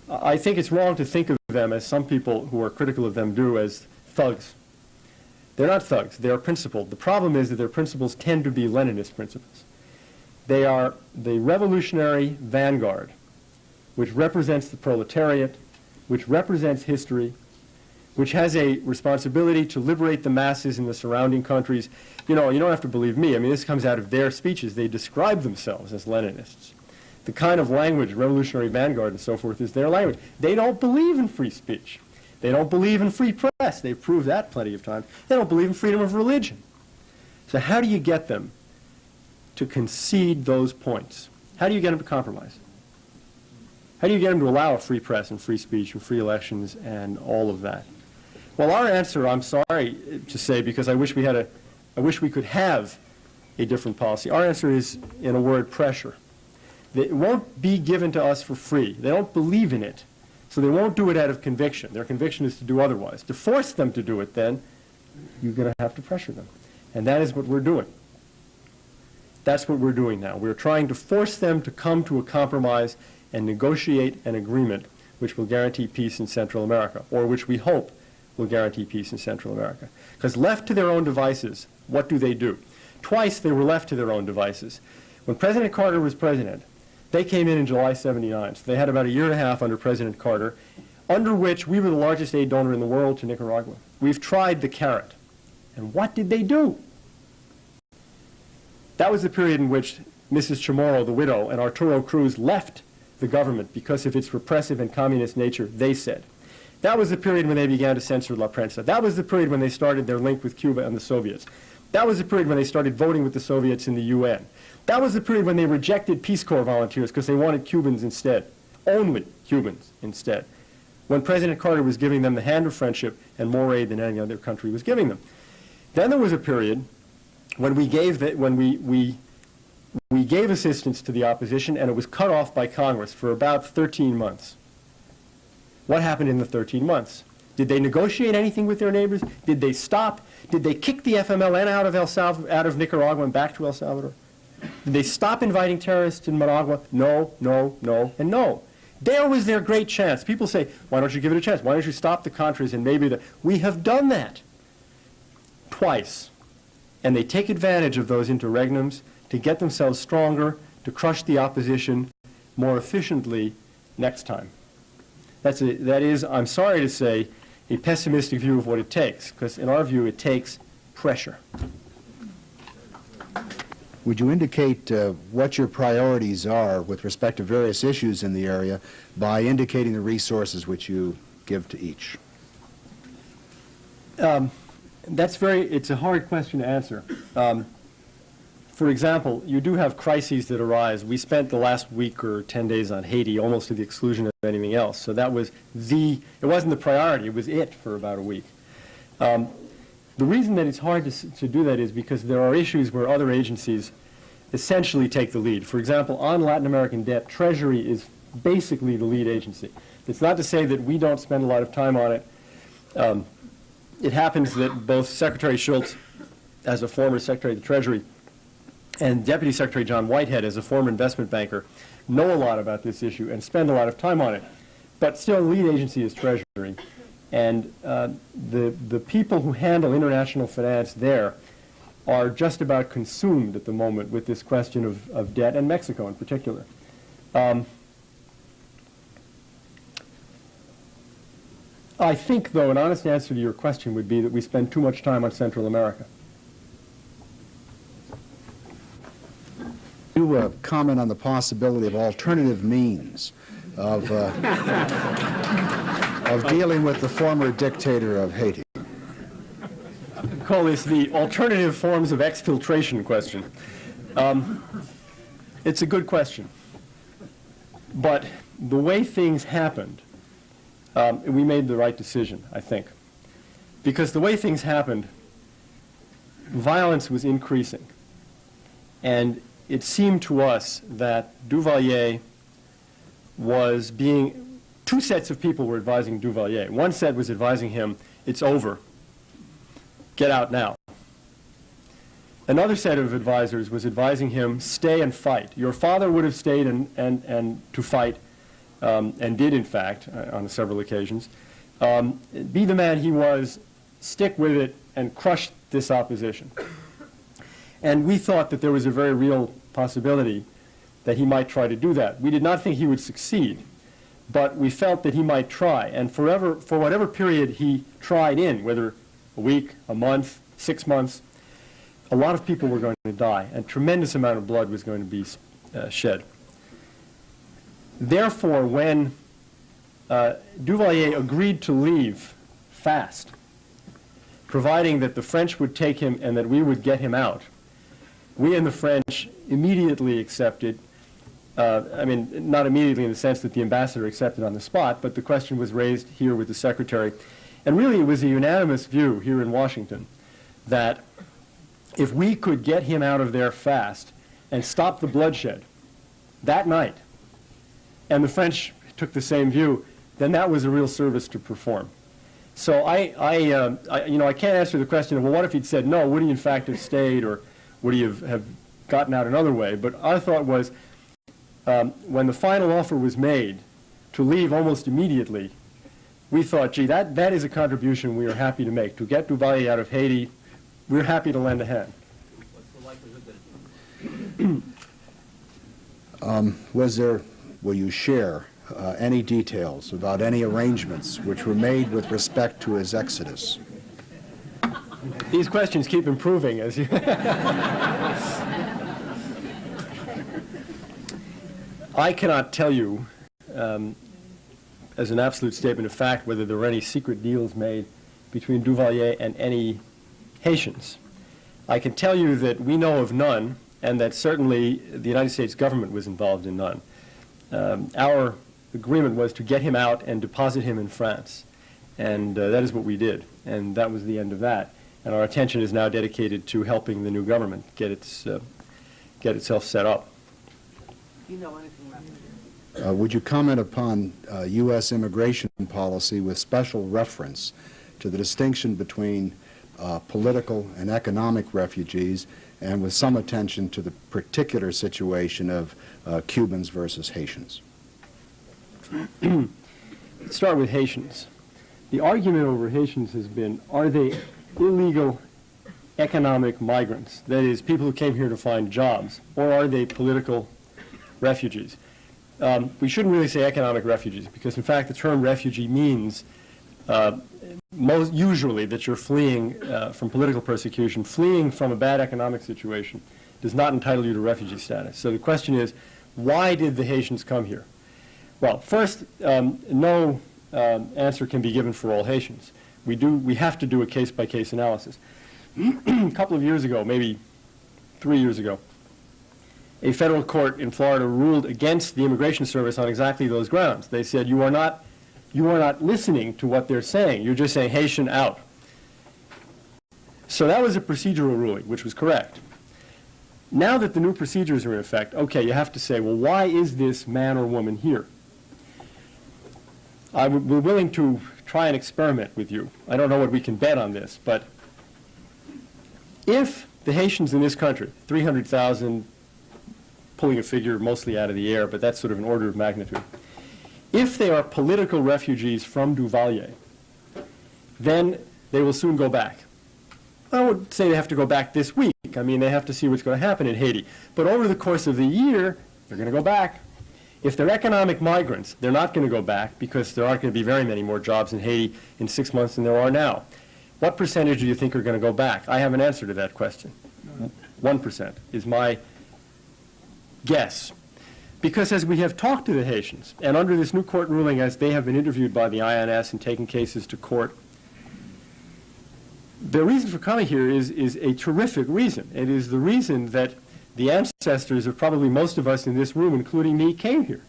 [SPEAKER 2] I think it's wrong to think of them, as some people who are critical of them do, as thugs. They're not thugs. They are principled. The problem is that their principles tend to be Leninist principles. They are the revolutionary vanguard, which represents the proletariat, which represents history, which has a responsibility to liberate the masses in the surrounding countries. You know, you don't have to believe me. I mean, this comes out of their speeches. They describe themselves as Leninists. The kind of language, revolutionary vanguard and so forth, is their language. They don't believe in free speech. They don't believe in free press. They've proved that plenty of times. They don't believe in freedom of religion. So how do you get them to concede those points? How do you get them to compromise? How do you get them to allow a free press and free speech and free elections and all of that? Well, our answer, I'm sorry to say, because I wish we could have a different policy. Our answer is, in a word, pressure. It won't be given to us for free. They don't believe in it, so they won't do it out of conviction. Their conviction is to do otherwise. To force them to do it, then, you're going to have to pressure them. And that is what we're doing. That's what we're doing now. We're trying to force them to come to a compromise and negotiate an agreement which will guarantee peace in Central America, or which we hope will guarantee peace in Central America. Because left to their own devices, what do? Twice they were left to their own devices. When President Carter was president, they came in July '79. So they had about a year and a half under President Carter, under which we were the largest aid donor in the world to Nicaragua. We've tried the carrot. And what did they do? That was the period in which Mrs. Chamorro, the widow, and Arturo Cruz left the government because of its repressive and communist nature, they said. That was the period when they began to censor La Prensa. That was the period when they started their link with Cuba and the Soviets. That was the period when they started voting with the Soviets in the UN. That was the period when they rejected Peace Corps volunteers because they wanted Cubans instead, only Cubans instead, when President Carter was giving them the hand of friendship and more aid than any other country was giving them. Then there was a period when we gave assistance to the opposition, and it was cut off by Congress for about 13 months. What happened in the 13 months? Did they negotiate anything with their neighbors? Did they stop? Did they kick the FMLN out of Nicaragua and back to El Salvador? Did they stop inviting terrorists in Managua? No, no, no, and no. There was their great chance. People say, why don't you give it a chance? Why don't you stop the Contras and maybe the... We have done that twice. And they take advantage of those interregnums to get themselves stronger, to crush the opposition more efficiently next time. That is, I'm sorry to say, a pessimistic view of what it takes, because in our view it takes pressure.
[SPEAKER 3] Would you indicate what your priorities are with respect to various issues in the area by indicating the resources which you give to each?
[SPEAKER 2] It's a hard question to answer. For example, you do have crises that arise. We spent the last week or 10 days on Haiti, almost to the exclusion of anything else. So that was it wasn't the priority, it was it for about a week. The reason that it's hard to do that is because there are issues where other agencies essentially take the lead. For example, on Latin American debt, Treasury is basically the lead agency. It's not to say that we don't spend a lot of time on it. It happens that both Secretary Schultz, as a former Secretary of the Treasury, and Deputy Secretary John Whitehead, as a former investment banker, know a lot about this issue and spend a lot of time on it. But still, the lead agency is Treasury. And the people who handle international finance there are just about consumed at the moment with this question of debt, and Mexico in particular. I think, though, an honest answer to your question would be that we spend too much time on Central America.
[SPEAKER 3] You comment on the possibility of alternative means of dealing with the former dictator of Haiti.
[SPEAKER 2] I call this the alternative forms of exfiltration question. It's a good question. But the way things happened, we made the right decision, I think. Because the way things happened, violence was increasing. And it seemed to us that Duvalier was being... Two sets of people were advising Duvalier. One set was advising him, it's over. Get out now. Another set of advisors was advising him, stay and fight. Your father would have stayed and to fight, and did, in fact, on several occasions. Be the man he was, stick with it, and crush this opposition. And we thought that there was a very real possibility that he might try to do that. We did not think he would succeed, but we felt that he might try. And for whatever period he tried in, whether a week, a month, 6 months, a lot of people were going to die, and a tremendous amount of blood was going to be shed. Therefore, when Duvalier agreed to leave fast, providing that the French would take him and that we would get him out, we and the French immediately accepted. I mean, not immediately in the sense that the ambassador accepted on the spot, but the question was raised here with the secretary. And really, it was a unanimous view here in Washington that if we could get him out of there fast and stop the bloodshed that night, and the French took the same view, then that was a real service to perform. So I can't answer the question of, well, what if he'd said no? Would he in fact have stayed, or would he have gotten out another way? But our thought was, when the final offer was made to leave almost immediately, we thought, gee, that is a contribution we are happy to make. To get Duvalier out of Haiti, we're happy to lend a hand.
[SPEAKER 4] What's the likelihood that...
[SPEAKER 3] Will you share any details about any arrangements which were made with respect to his exodus?
[SPEAKER 2] These questions keep improving as you... I cannot tell you, as an absolute statement of fact, whether there were any secret deals made between Duvalier and any Haitians. I can tell you that we know of none, and that certainly the United States government was involved in none. Our agreement was to get him out and deposit him in France, and that is what we did, and that was the end of that. And our attention is now dedicated to helping the new government get itself set up.
[SPEAKER 4] Do you know anything about it?
[SPEAKER 3] Would you comment upon U.S. immigration policy with special reference to the distinction between political and economic refugees, and with some attention to the particular situation of Cubans versus Haitians.
[SPEAKER 2] Let's start with Haitians. The argument over Haitians has been, are they illegal economic migrants, that is, people who came here to find jobs, or are they political refugees? We shouldn't really say economic refugees, because in fact the term refugee means most usually that you're fleeing from political persecution. Fleeing from a bad economic situation does not entitle you to refugee status. So the question is, why did the Haitians come here? Well, first, no answer can be given for all Haitians. We have to do a case-by-case analysis. A couple of years ago, maybe 3 years ago, a federal court in Florida ruled against the Immigration Service on exactly those grounds. They said, you are not listening to what they're saying. You're just saying Haitian out. So that was a procedural ruling, which was correct. Now that the new procedures are in effect, okay, you have to say, well, why is this man or woman here? We're willing to try an experiment with you. I don't know what we can bet on this, but if the Haitians in this country, 300,000, pulling a figure mostly out of the air, but that's sort of an order of magnitude, if they are political refugees from Duvalier, then they will soon go back. I would say they have to go back this week. I mean, they have to see what's going to happen in Haiti. But over the course of the year, they're going to go back. If they're economic migrants, they're not going to go back because there aren't going to be very many more jobs in Haiti in 6 months than there are now. What percentage do you think are going to go back? I have an answer to that question. 1% is my guess. Because as we have talked to the Haitians, and under this new court ruling, as they have been interviewed by the INS and taken cases to court, the reason for coming here is a terrific reason. It is the reason that the ancestors of probably most of us in this room, including me, came here.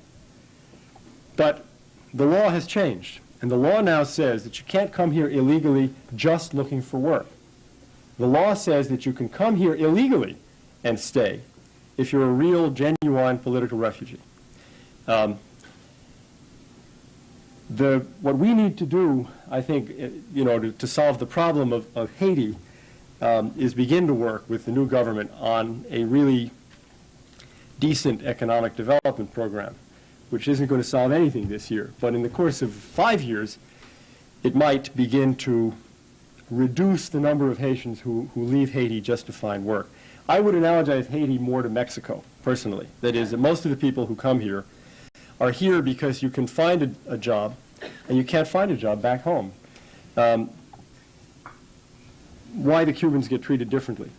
[SPEAKER 2] But the law has changed, and the law now says that you can't come here illegally just looking for work. The law says that you can come here illegally and stay if you're a real, genuine political refugee. What we need to do, I think, to solve the problem of Haiti is begin to work with the new government on a really decent economic development program, which isn't going to solve anything this year. But in the course of 5 years, it might begin to reduce the number of Haitians who leave Haiti just to find work. I would analogize Haiti more to Mexico, personally. That is, that most of the people who come here are here because you can find a job, and you can't find a job back home. Why the Cubans get treated differently.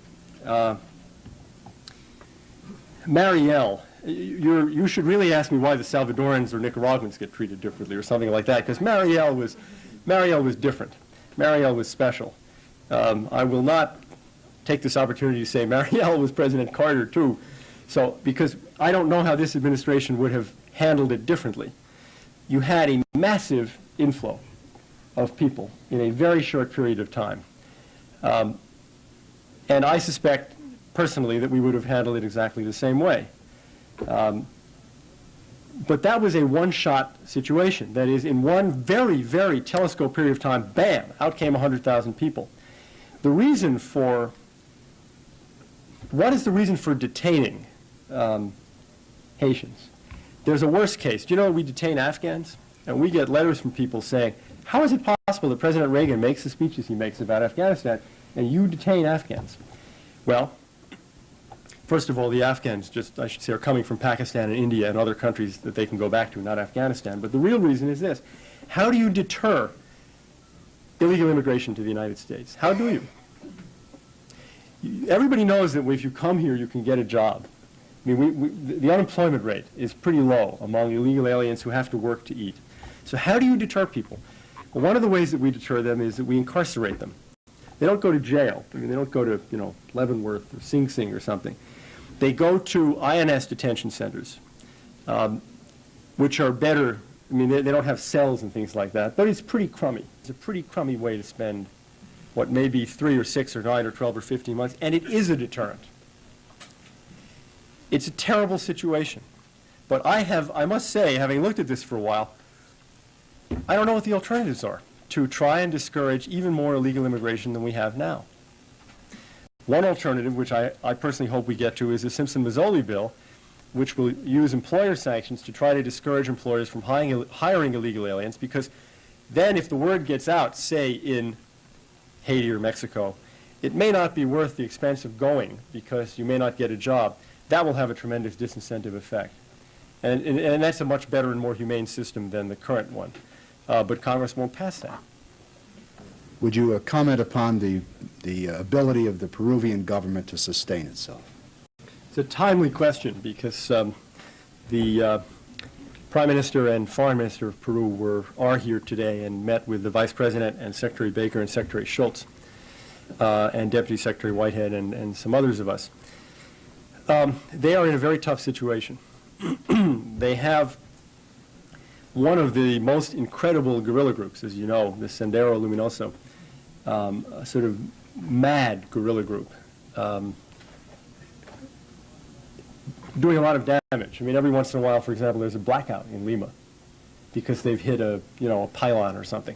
[SPEAKER 2] Marielle, you should really ask me why the Salvadorans or Nicaraguans get treated differently or something like that, because Marielle was different. Marielle was special. I will not take this opportunity to say Marielle was President Carter too. So, because I don't know how this administration would have handled it differently. You had a massive inflow of people in a very short period of time. And I suspect, personally, that we would have handled it exactly the same way. But that was a one-shot situation. That is, in one very, very telescope period of time, bam, out came 100,000 people. What is the reason for detaining Haitians? There's a worse case. Do you know we detain Afghans? And we get letters from people saying, how is it possible that President Reagan makes the speeches he makes about Afghanistan and you detain Afghans? Well, first of all, the Afghans, I should say, are coming from Pakistan and India and other countries that they can go back to, not Afghanistan. But the real reason is this. How do you deter illegal immigration to the United States? How do you? Everybody knows that if you come here, you can get a job. I mean, the unemployment rate is pretty low among illegal aliens who have to work to eat. So how do you deter people? Well, one of the ways that we deter them is that we incarcerate them. They don't go to jail. I mean, they don't go to, Leavenworth or Sing Sing or something. They go to INS detention centers, which are better. I mean, they don't have cells and things like that, but it's pretty crummy. It's a pretty crummy way to spend what may be 3 or 6 or 9 or 12 or 15 months, and it is a deterrent. It's a terrible situation. But I must say, having looked at this for a while, I don't know what the alternatives are. to try and discourage even more illegal immigration than we have now. One alternative, which I personally hope we get to, is the Simpson-Mazzoli bill, which will use employer sanctions to try to discourage employers from hiring illegal aliens, because then if the word gets out, say in Haiti or Mexico, it may not be worth the expense of going because you may not get a job. That will have a tremendous disincentive effect. And that's a much better and more humane system than the current one. But Congress won't pass that.
[SPEAKER 3] Would you comment upon the ability of the Peruvian government to sustain itself?
[SPEAKER 2] It's a timely question because the Prime Minister and Foreign Minister of Peru are here today and met with the Vice President and Secretary Baker and Secretary Schultz and Deputy Secretary Whitehead and some others of us. They are in a very tough situation. They have one of the most incredible guerrilla groups, as you know, the Sendero Luminoso, a sort of mad guerrilla group, doing a lot of damage. I mean, every once in a while, for example, there's a blackout in Lima because they've hit a pylon or something.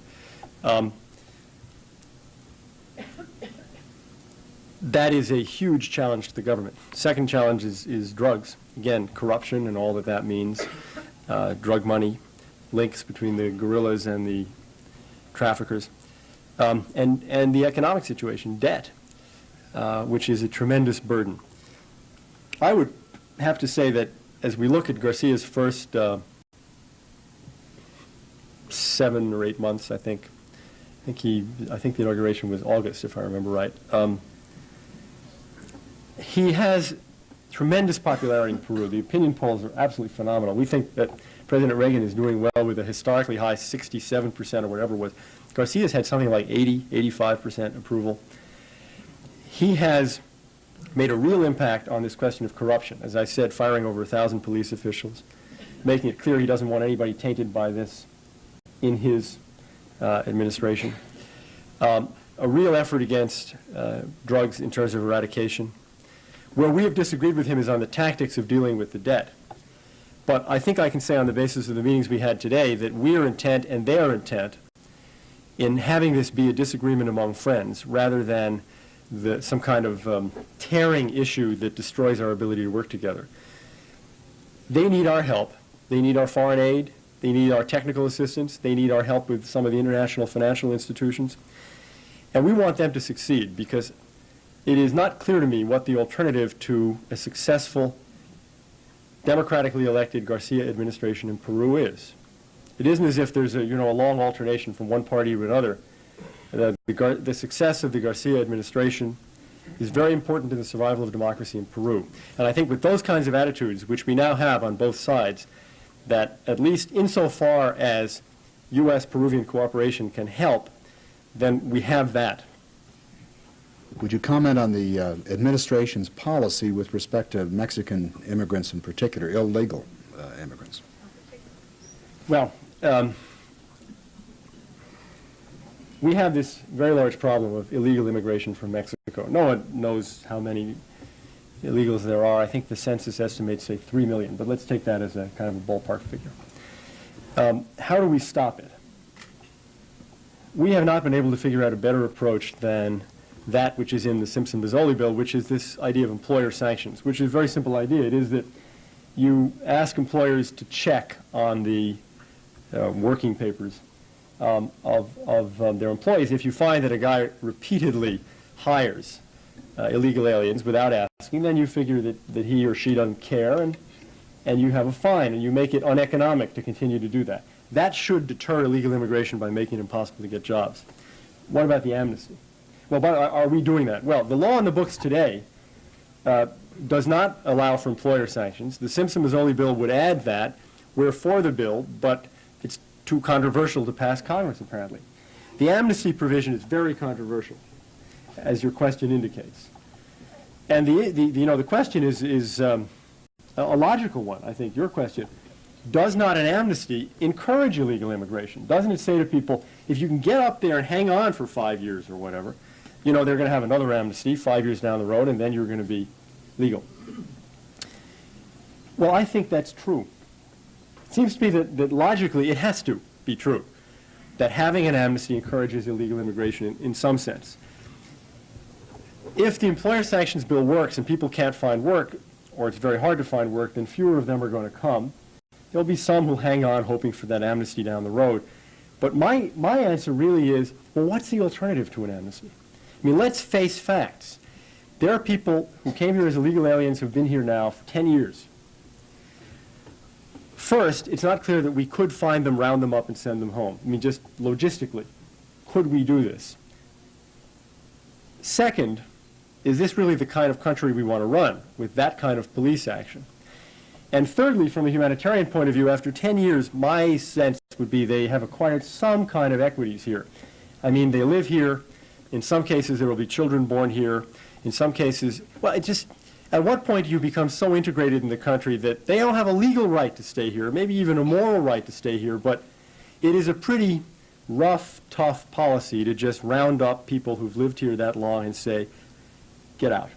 [SPEAKER 2] That is a huge challenge to the government. Second challenge is drugs. Again, corruption and all that means, drug money, links between the guerrillas and the traffickers, and the economic situation, debt, which is a tremendous burden. I would have to say that as we look at Garcia's first 7 or 8 months, I think the inauguration was August, if I remember right. He has tremendous popularity in Peru. The opinion polls are absolutely phenomenal. We think that President Reagan is doing well with a historically high 67% or whatever it was. Garcia's had something like 80, 85% approval. He has made a real impact on this question of corruption. As I said, firing over 1,000 police officials, making it clear he doesn't want anybody tainted by this in his administration. A real effort against drugs in terms of eradication. Where we have disagreed with him is on the tactics of dealing with the debt. But I think I can say on the basis of the meetings we had today that we are intent and they are intent in having this be a disagreement among friends rather than some kind of tearing issue that destroys our ability to work together. They need our help. They need our foreign aid. They need our technical assistance. They need our help with some of the international financial institutions. And we want them to succeed because it is not clear to me what the alternative to a successful, democratically elected Garcia administration in Peru is. It isn't as if there's a long alternation from one party to another. The success of the Garcia administration is very important to the survival of democracy in Peru. And I think with those kinds of attitudes, which we now have on both sides, that at least insofar as U.S.-Peruvian cooperation can help, then we have that.
[SPEAKER 3] Would you comment on the administration's policy with respect to Mexican immigrants in particular, illegal immigrants?
[SPEAKER 2] Well, we have this very large problem of illegal immigration from Mexico. No one knows how many illegals there are. I think the census estimates, say, 3 million, but let's take that as a kind of a ballpark figure. How do we stop it? We have not been able to figure out a better approach than that which is in the Simpson-Mazzoli bill, which is this idea of employer sanctions, which is a very simple idea. It is that you ask employers to check on the working papers of their employees. If you find that a guy repeatedly hires illegal aliens without asking, then you figure that he or she doesn't care, and you have a fine, and you make it uneconomic to continue to do that. That should deter illegal immigration by making it impossible to get jobs. What about the amnesty? Well, are we doing that? Well, the law in the books today does not allow for employer sanctions. The Simpson-Mazzoli bill would add that. We're for the bill, but it's too controversial to pass Congress, apparently. The amnesty provision is very controversial, as your question indicates. And the question is a logical one, I think, your question. Does not an amnesty encourage illegal immigration? Doesn't it say to people, if you can get up there and hang on for 5 years or whatever, they're going to have another amnesty 5 years down the road, and then you're going to be legal. Well, I think that's true. It seems to me that logically it has to be true. that having an amnesty encourages illegal immigration in some sense. If the employer sanctions bill works and people can't find work, or it's very hard to find work, then fewer of them are going to come. There'll be some who'll hang on hoping for that amnesty down the road. But my answer really is, well, what's the alternative to an amnesty? I mean, let's face facts. There are people who came here as illegal aliens who've been here now for 10 years. First, it's not clear that we could find them, round them up, and send them home. I mean, just logistically, could we do this? Second, is this really the kind of country we want to run with that kind of police action? And thirdly, from a humanitarian point of view, after 10 years, my sense would be they have acquired some kind of equities here. I mean, they live here. In some cases, there will be children born here. In some cases, well, it just, at what point do you become so integrated in the country that they don't have a legal right to stay here, maybe even a moral right to stay here, but it is a pretty rough, tough policy to just round up people who've lived here that long and say, get out.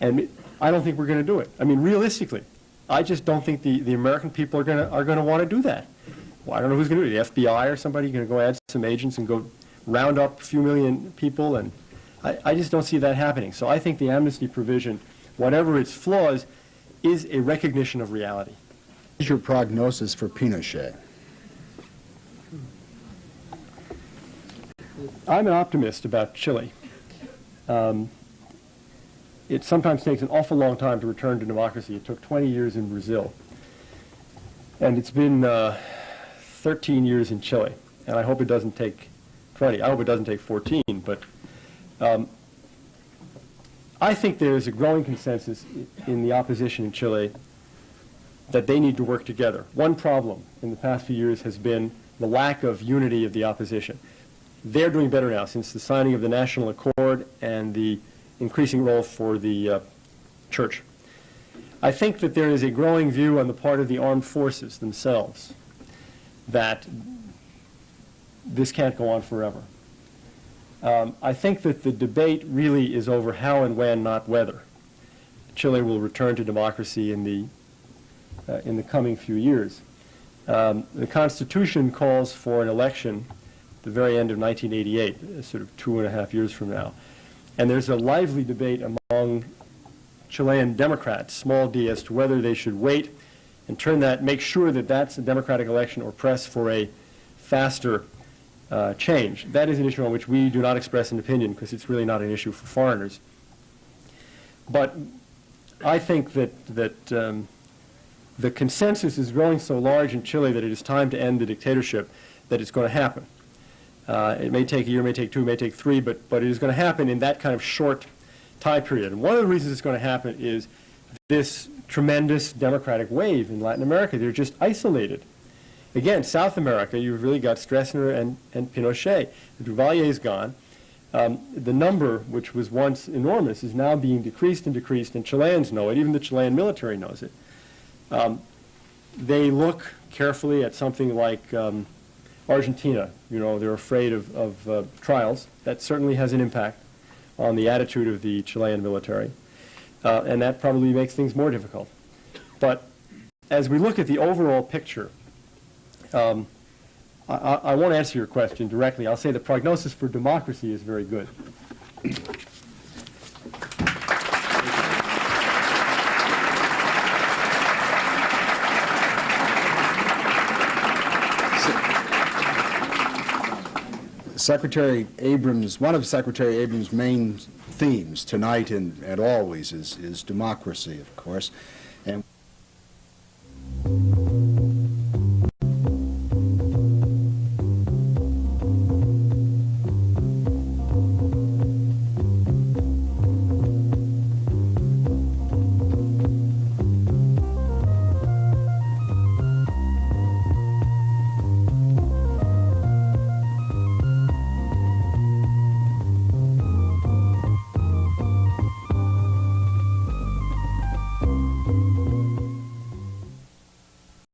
[SPEAKER 2] And I don't think we're going to do it. I mean, realistically, I just don't think the American people are going to want to do that. Well, I don't know who's going to do it. The FBI or somebody going to go add some agents and go round up a few million people, and I just don't see that happening. So I think the amnesty provision, whatever its flaws, is a recognition of reality.
[SPEAKER 3] What is your prognosis for Pinochet?
[SPEAKER 2] I'm an optimist about Chile. It sometimes takes an awful long time to return to democracy. It took 20 years in Brazil. And it's been 13 years in Chile. And I hope it doesn't take 20. I hope it doesn't take 14. But I think there is a growing consensus in the opposition in Chile that they need to work together. One problem in the past few years has been the lack of unity of the opposition. They're doing better now since the signing of the National Accord and the increasing role for the church. I think that there is a growing view on the part of the armed forces themselves that this can't go on forever. I think that the debate really is over how and when, not whether, Chile will return to democracy in the coming few years. The Constitution calls for an election at the very end of 1988, sort of 2.5 years from now. And there's a lively debate among Chilean Democrats, small d, as to whether they should wait and make sure that that's a democratic election or press for a faster change. That is an issue on which we do not express an opinion because it's really not an issue for foreigners. But I think that the consensus is growing so large in Chile that it is time to end the dictatorship, that it's going to happen. It may take a year, may take 2, may take 3, but it is going to happen in that kind of short time period. And one of the reasons it's going to happen is this tremendous democratic wave in Latin America. They're just isolated. Again, South America, you've really got Stroessner and Pinochet. The Duvalier is gone. The number, which was once enormous, is now being decreased, and Chileans know it. Even the Chilean military knows it. They look carefully at something like Argentina. You know, they're afraid of trials. That certainly has an impact on the attitude of the Chilean military. And that probably makes things more difficult. But as we look at the overall picture, I won't answer your question directly. I'll say the prognosis for democracy is very good.
[SPEAKER 3] Secretary Abrams, one of Secretary Abrams' main themes tonight and always is democracy, of course. And